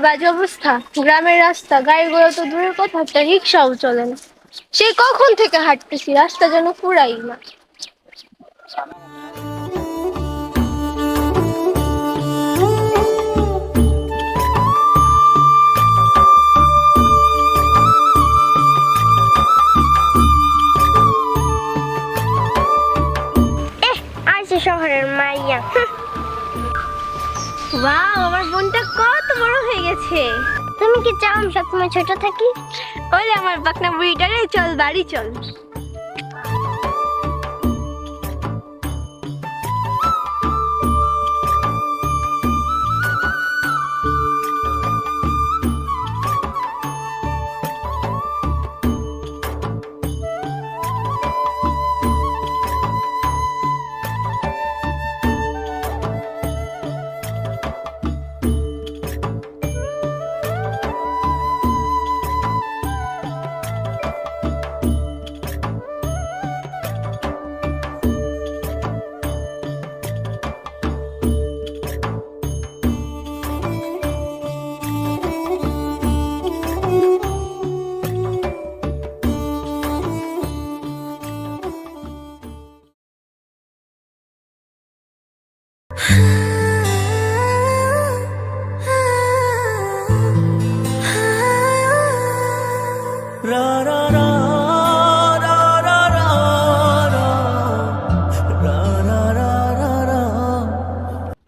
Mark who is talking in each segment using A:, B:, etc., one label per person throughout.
A: বাজে অবস্থা, গ্রামের রাস্তা, গাড়িগুলো তো দূরের কথা, একটা রিক্সাও চলে না। সেই কখন থেকে হাঁটতেছি, রাস্তা যেন ফুরাই না।
B: আইসি শহরের মাইয়া।
A: ওয়াও, আমার বোনটা কত বড় হয়ে গেছে।
B: তুমি কি চাও আমি সবসময় ছোট থাকি?
A: ওই আমার বাকনা বুড়িটারে, চল বাড়ি চল।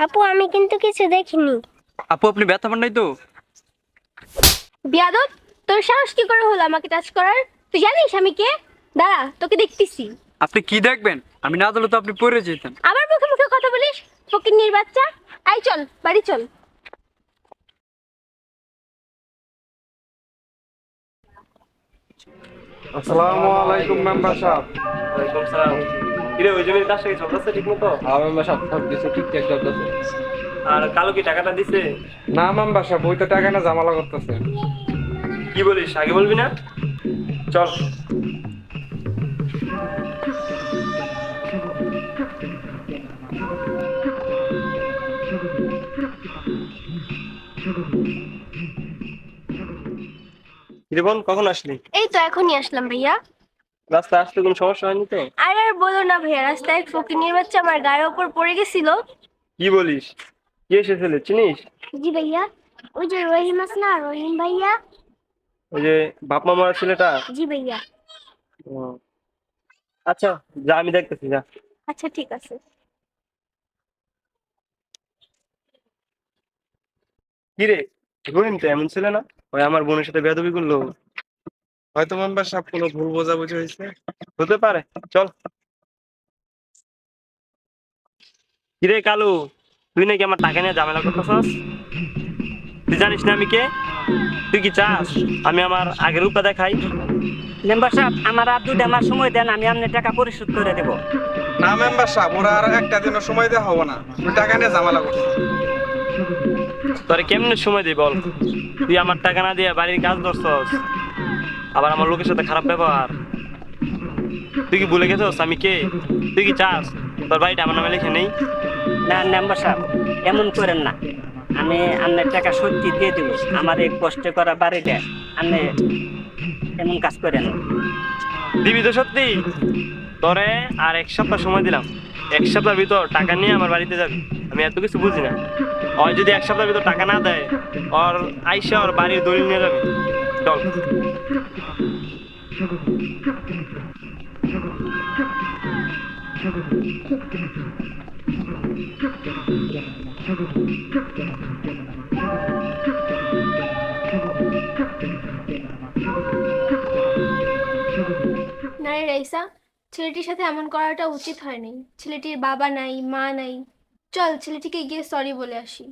B: আপু আমি কিন্তু কিছু দেখিনি।
C: আপু আপনি ব্যথা পান নাই তো?
A: বিয়াদব, তোর সাহস কি করে হলো আমাকে টাচ করার? তুই জানিস আমি কে? দাঁড়া, তোকে দেখতেছি।
C: আপনি কি দেখবেন? আমি না দিলে তো আপনি পড়ে যেতেন।
A: আবার মুখে মুখে কথা বলিস, ফকিন্নির বাচ্চা। আই চল, বাড়ি চল।
D: আসসালামু আলাইকুম মেম্বার সাহেব।
E: ওয়ালাইকুম সালাম। কিরে ওই জমির কাজটা কি চলতেছে ঠিক মতো?
D: হ্যাঁ মেম্বার সাহেব, সব কিছু ঠিকঠাক চলতেছে।
E: আর কালো কি টাকাটা দিছে?
D: না মেম্বার সাহেব, ওই তো টাকা না ঝামেলা করতেছে।
E: কি বলিস, আগে বলবি না? চল। কিরে বোন, কখন আসলি?
A: এই তো এখনই আসলাম ভাইয়া।
E: রাস্তায় আসতে কোনো সমস্যা হয়নি তো?
A: আর বলো না ভাইয়া, রাস্তায় এক ফকিন্নির বাচ্চা আমার গায়ের ওপর পড়ে গেছিল।
E: কি বলিস? কি এসেছিলে চিনিস?
B: জি ভাইয়া, ওই যে রহিম আছে না, রহিম ভাইয়া।
E: ওই যে বাপ মা মারা ছেলেটা?
B: জি ভাইয়া।
E: ও, আচ্ছা, যা আমি দেখতেছি, যা।
A: আচ্ছা ঠিক আছে।
E: কিরে, রহিম তো এমন ছেলে না, ওই আমার বোনের সাথে বেয়াদবি করলো।
D: হয়তো মেম্বার সাহেব কোনো ভুল বোঝাবুঝি হয়েছে।
E: হতে পারে, চল। কিরে কালু, তুই নাকি আমার টাকা নিয়ে ঝামেলা করতেছস? তুই জানিস না আমি কে? তুই কি চাস আমি আমার আগের রূপটা দেখাই?
F: মেম্বার সাহেব, আমার আর 2 মাস সময় দেন, আমি আপনার টাকা পরিশোধ করে দেব।
D: না মেম্বার সাহেব, ওরা আর একটা দিনও সময় দেওয়া হবে না, ওই টাকা নিয়ে ঝামেলা করছে।
E: তোরে কেমনে সময় দিই বল? তুই আমার টাকা না দিয়ে বাড়ির কাজ ধরছস, আবার আমার লোকের সাথে খারাপ ব্যবহার। তুই কি ভুলে গেছস আমি কে? তুই কি চাস তোর বাড়িটা আমার নামে লিখে নেই?
F: না মেম্বার সাহেব, এমন করেন না, আমি আপনার টাকা সত্যি দিয়ে দেব। আমার এই কষ্ট করা বাড়িটা আপনি এমন কাজ করেন না।
E: দিবি তো সত্যি? তোরে আর 1 সপ্তাহ সময় দিলাম, 1 সপ্তাহের ভিতর টাকা নিয়ে আমার বাড়িতে যাবি। আমি এত কিছু বুঝি না। ওই যদি 1 সপ্তাহের ভিতর টাকা না দেয়, ওর আইসা ওর বাড়ির দলিল নিয়ে যাবি। চল।
A: না রে রাইসা, ছেলেটির সাথে এমন করাটা উচিত হয়নি। ছেলেটির বাবা নাই, মা নাই। চল ছেলেটিকে গিয়ে সরি বলে আসি।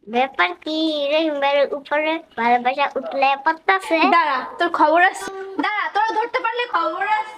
B: ব্যাপার কি, রহিম ভাইয়ের উপরে ভালোবাসা উঠলে পড়তাছে।
A: দাঁড়া, তোর খবর আছে। দাঁড়া, তোরা ধরতে পারলে খবর আছে।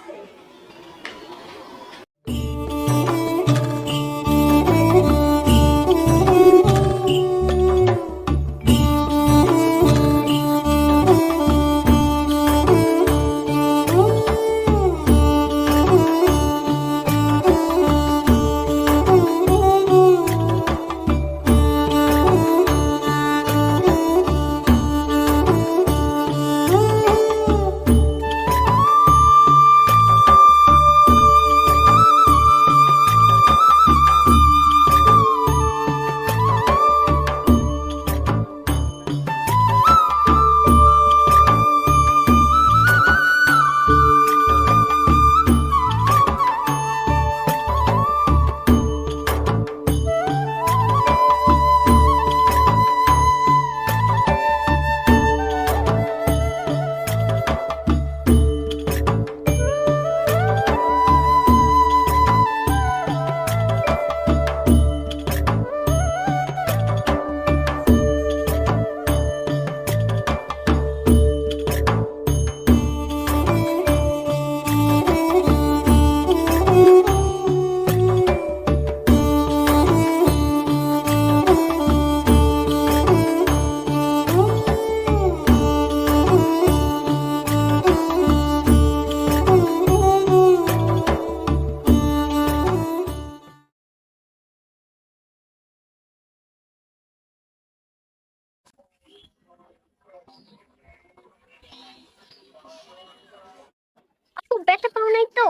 B: নাই তো।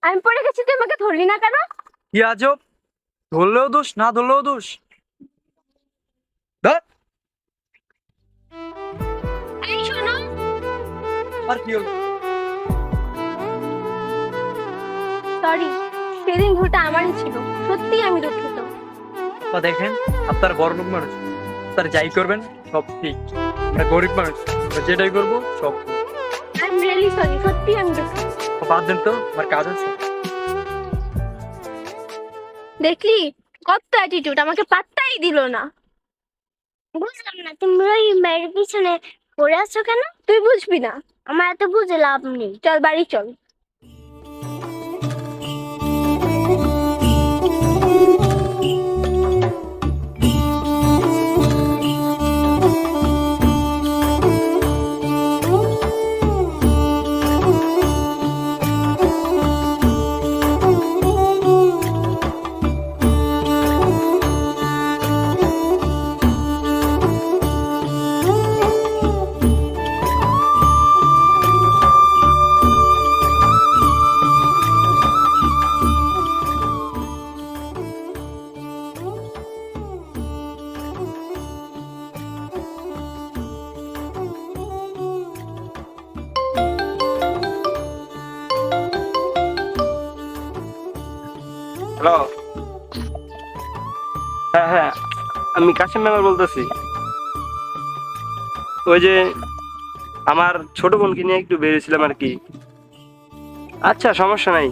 A: আমি পড়ে গেছি, তুই আমাকে ধরলি না কেন?
C: কি আজব, ধরলেও দোষ না ধরলেও দোষ। ধর।
A: এই শোনো,
C: আর কি হলো?
A: সরি, সেদিন ভুলটা আমারই ছিল, সত্যি আমি দুঃখিত।
C: বা দেখেন, আপনার বড় লোক মানুষ, আপনার যাই করবেন সব ঠিক। আমরা গরিব মানুষ, আমরা যেটাই করবো সব ঠিক।
A: আই এম রিয়েলি সরি, সত্যি আমি দুঃখিত।
C: বাদ দেন তো, আমার কাজ আছে।
A: দেখলি কত অ্যাটিটিউড, আমাকে পাত্তাই দিল না।
B: বুঝলাম না তুমি রহিমের পিছনে পড়ে আছো কেন?
A: তুই বুঝবি না,
B: আমার এত বুঝে লাভ নেই।
A: চল বাড়ি চল।
E: হ্যালো, হ্যাঁ হ্যাঁ, আমি কাশিম মেম্বার বলতেছি। ওই যে আমার ছোট বোনকে নিয়ে একটু বেরিয়েছিলাম আর কি। আচ্ছা সমস্যা নাই।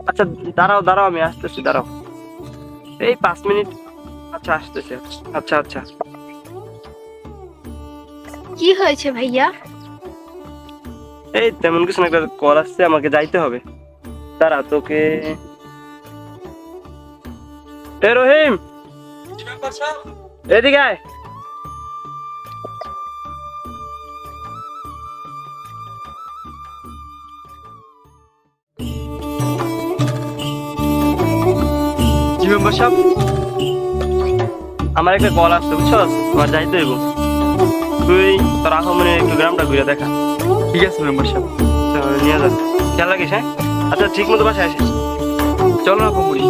E: আচ্ছা দাঁড়াও দাঁড়াও, আমি আসতেছি, দাঁড়াও এই 5 মিনিট। আচ্ছা আসতেছি। আচ্ছা আচ্ছা।
A: কি হয়েছে ভাইয়া?
E: এই তেমন কিছু না, একটা কল আসছে, আমাকে যাইতে হবে। দাঁড়া তোকে। এ রহিম, এদিকে আয়।
C: জি মেম্বার সাহেব।
E: আমার একটা কল আসছে, বুঝছো, তোমার যাইতে হইব। তুই তোর আহমনে একটু গ্রামটা ঘুরে দেখা।
C: ঠিক আছে মেম্বার সাহেব।
E: নিয়ে যা, খেয়াল রাখিস। হ্যাঁ আচ্ছা, ঠিক মতো বাসায় আসিস।
C: চলো না আপামনি।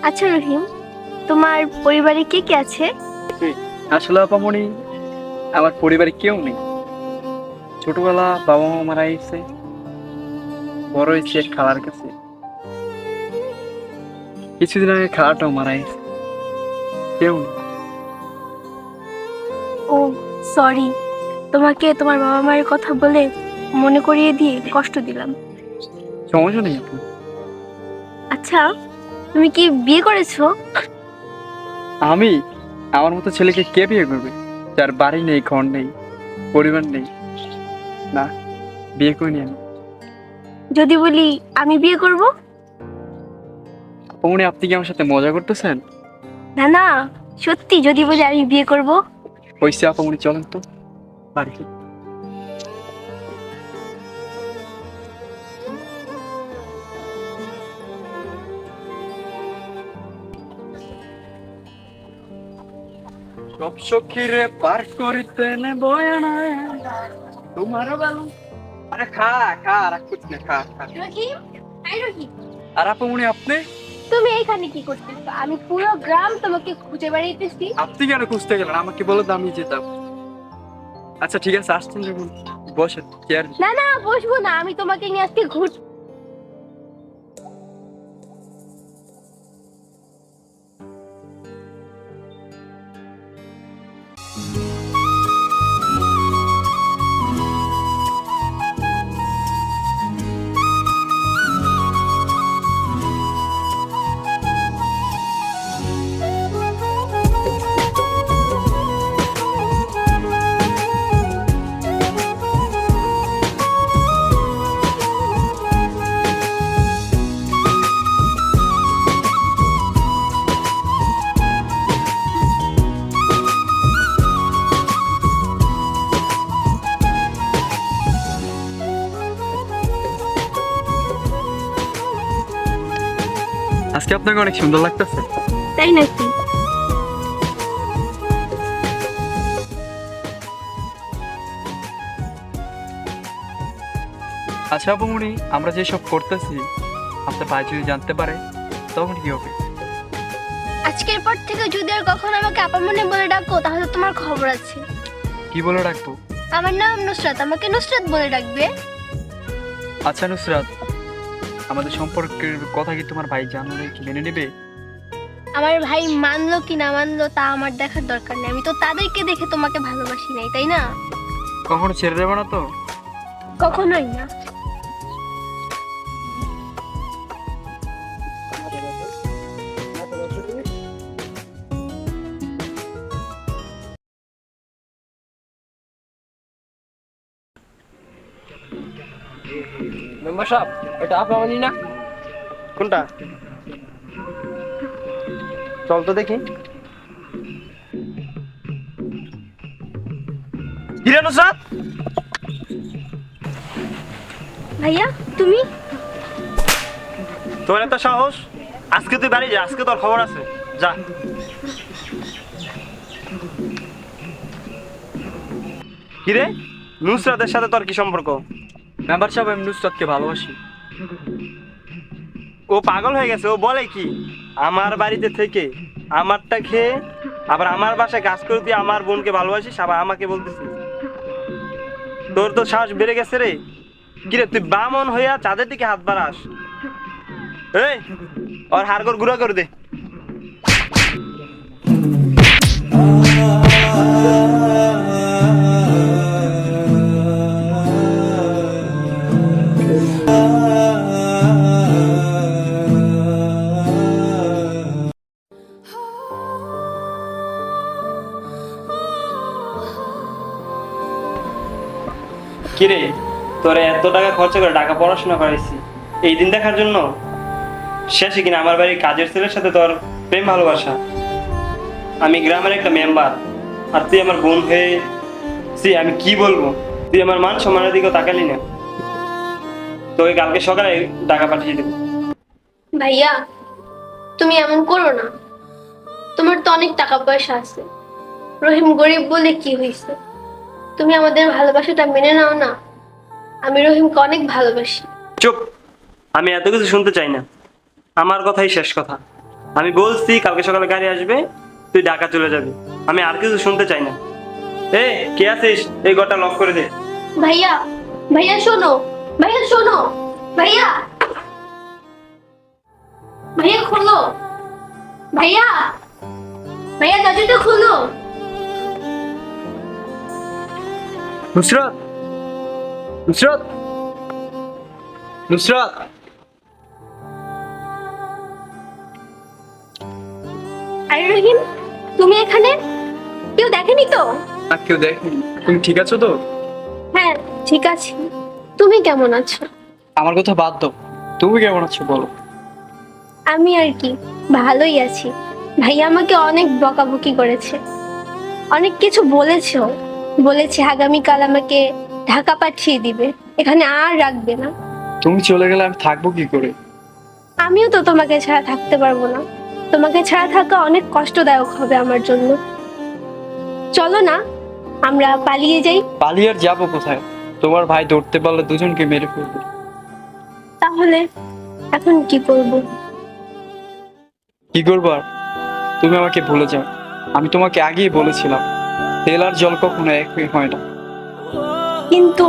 A: আচ্ছা রহিম, তোমার পরিবারে কে কে আছে?
C: আসলে আপামনি, আমার পরিবারে কেউ নেই। ছোটবেলা বাবা মা মারা গেছে, বড় হয়েছে খালার কাছে। কিছুদিন আগে খালাটাও মারা গেছে, কেউ নেই।
A: ও সরি, তোমাকে তোমার বাবা মায়ের কথা বলে মনে করিয়ে দিয়ে কষ্ট দিলাম।
C: সমস্যা নেই আপু।
A: আচ্ছা, তুমি কি বিয়ে করেছো?
C: আমি, আমার মতো ছেলেকে কে বিয়ে করবে যার বাড়ি নেই, ঘর নেই, পরিবার নেই? না, বিয়ে করিনি আমি।
A: যদি বলি আমি বিয়ে করব?
C: আপনি আপনি কি আমার সাথে মজা করতেছেন?
A: না না, সত্যি যদি বলি আমি বিয়ে করব।
C: হইছে আপনি, চলেন তো বাড়িতে। সব সখীরে পার করিতে নেব না তোমার বেলা। আরে খা খা, রাখ করছি না, খা খা।
A: রহিম, আই রহিম,
C: আর আপামনি আপনি
A: তুমি এইখানে কি করতেছো? আমি পুরো গ্রাম তোমাকে খুঁজে বেড়াইতেছি।
C: আপনি কেন খুঁজতে গেলেন? আমাকে বলে তো আমি যেতাম। আচ্ছা ঠিক আছে, আসছেন যখন বসেন চেয়ার।
A: না না, বসবো না, আমি তোমাকে নিয়ে আজকে ঘুর।
C: আজকে আপনাকে অনেক সুন্দর লাগতেছে।
A: তাই নাকি?
C: আচ্ছা আপামনি, আমরা যেসব করতেছি আপনার ভাই যদি জানতে পারে তখন কি হবে?
A: আজকের পর থেকে যদি আর কখনো আমাকে আপামনি বলে ডাকো তাহলে তোমার খবর আছে।
C: কি বলে রাখবো?
A: আমার নাম নুসরাত, আমাকে নুসরাত বলে ডাকবে।
C: আচ্ছা নুসরাত, আমাদের সম্পর্কের কথা কি তোমার ভাই জানলে কি মেনে নেবে?
A: আমার ভাই মানলো কি না মানলো তা আমার দেখার দরকার নেই, আমি তো তাদেরকে দেখে তোমাকে ভালোবাসি নাই, তাই না?
C: কখনো ছেড়ে দেবে না তো?
A: কখনোই না।
C: মেম্বার সাহেব, এটা আপামনি না?
E: কোনটা? চল তো দেখি। কিরে নুসরাত,
A: ভাইয়া তুমি?
E: তোর এত সাহস? আজকে তুই বাড়ি যা, আজকে তোর খবর আছে, যা। কিরে, নুসরাতের সাথে তোর কি সম্পর্ক?
C: মেম্বার সাহেব, আমি নুসরাতকে ভালোবাসি।
E: ও পাগল হয়ে গেছে, ও বলে কি আমার বাড়িতে থেকে আমারটা খেয়ে আবার আমার বাসায় কাজ করে তুই আমার বোনকে ভালোবাসিস, আবার আমাকে বলতেছিস? তোর তো সাহস বেড়ে গেছে রে। কিরে, তুই বামন হইয়া চাঁদের দিকে হাত বাড়াস? এই, ওর হাড়গোড় গুঁড়া করে দে। কিরে, তোরে এত টাকা খরচা করে ঢাকা পড়াশোনা করাইছি এই দিন দেখার জন্য? শেষে কিনা আমার বাড়ির কাজের ছেলের সাথে তোর প্রেম ভালোবাসা। আমি গ্রামের একটা মেম্বার, আর তুই আমার বোন হয়ে আমি কি বলবো, তুই আমার মান সম্মানের দিকেও তাকালি না। তোকে কালকে সকালে টাকা পাঠিয়ে দেবো।
A: ভাইয়া তুমি এমন করো না, তোমার তো অনেক টাকা পয়সা আছে, রহিম গরিব বলে কি হয়েছে? তুমি আমাদের ভালোবাসাটা মেনে নাও না। আমি রহিমকে অনেক ভালোবাসি।
E: চুপ, আমি এত কিছু শুনতে চাই না, আমার কথাই শেষ কথা। আমি বলছি কালকে সকালে গাড়ি আসবে, তুই ঢাকা চলে যাবি, আমি আর কিছু শুনতে চাই না। এ কে আছিস? এই ঘরটা লক করে দে।
A: ভাইয়া, ভাইয়া শোনো, ভাইয়া শোনো, ভাইয়া, ভাইয়া খোলো, ভাইয়া, ভাইয়া দরজাটা খোলো।
C: নুসরাত, নুসরাত, নুসরাত।
A: আরে রহিম, তুমি এখানে? কেউ দেখেনি তো?
C: আর কেউ দেখেনি। তুমি ঠিক আছো তো?
A: হ্যাঁ ঠিক আছে। তুমি কেমন আছো?
C: আমার কথা বাদ দাও, তুমি কেমন আছো বলো?
A: আমি আর কি, ভালোই আছি। ভাইয়া আমাকে অনেক বকাবকি করেছে, অনেক কিছু বলেছেও। বলেছে আগামীকাল আমাকে ঢাকা পাঠিয়ে দিবে, এখানে আর রাখবে না।
C: তুমি চলে গেলে আমি থাকবো কি করে?
A: আমিও তো তোমাকে ছাড়া থাকতে পারবো না। তোমাকে ছাড়া থাকা অনেক কষ্টদায়ক হবে আমার জন্য। চলো না আমরা পালিয়ে যাই।
C: পালিয়ে আর যাবো কোথায়? তোমার ভাই ধরতে পারলে দুজনকে মেরে ফেলবে।
A: তাহলে এখন কি করব?
C: কি করবো আর? তুমি আমাকে ভুলে যাও। আমি তোমাকে আগেই বলেছিলাম তেল আর জল কখনো এক হয় না।
A: কিন্তু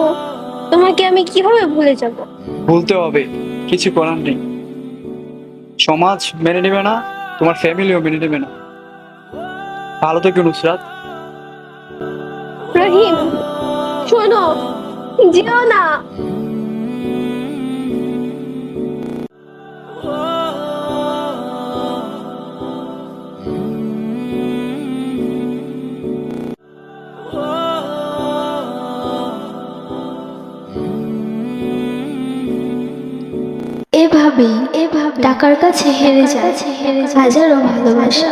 A: তোমাকে আমি কিভাবে ভুলে যাব?
C: ভুলতে হবে, কিছু করার নেই। সমাজ মেনে নেবে না, তোমার ফ্যামিলিও মেনে নেবে না। ভালো থেকো নুসরাত।
A: রহিম, শোনো, যেও না।
G: এভাবেই টাকার কাছে হেরে যায় হাজারো ভালোবাসা।